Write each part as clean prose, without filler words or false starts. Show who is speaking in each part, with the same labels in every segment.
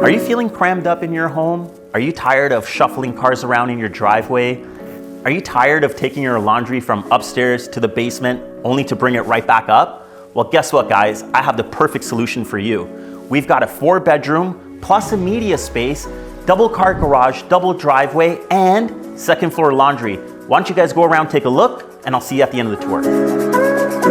Speaker 1: Are you feeling crammed up in your home? Are you tired of shuffling cars around in your driveway? Are you tired of taking your laundry from upstairs to the basement only to bring it right back up? Well, guess what, guys? I have the perfect solution for you. We've got a 4-bedroom plus a media space, double car garage, double driveway, and second floor laundry. Why don't you guys go around, take a look, and I'll see you at the end of the tour.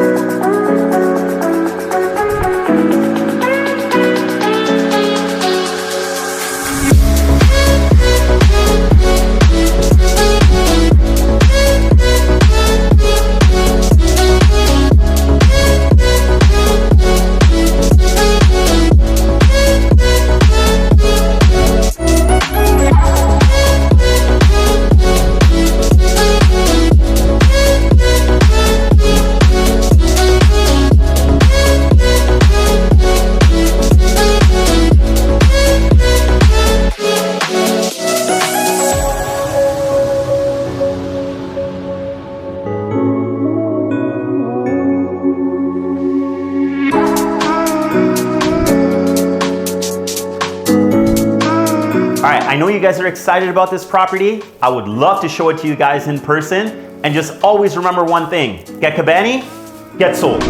Speaker 1: I know you guys are excited about this property. I would love to show it to you guys in person. And just always remember one thing, get Kabani, get sold.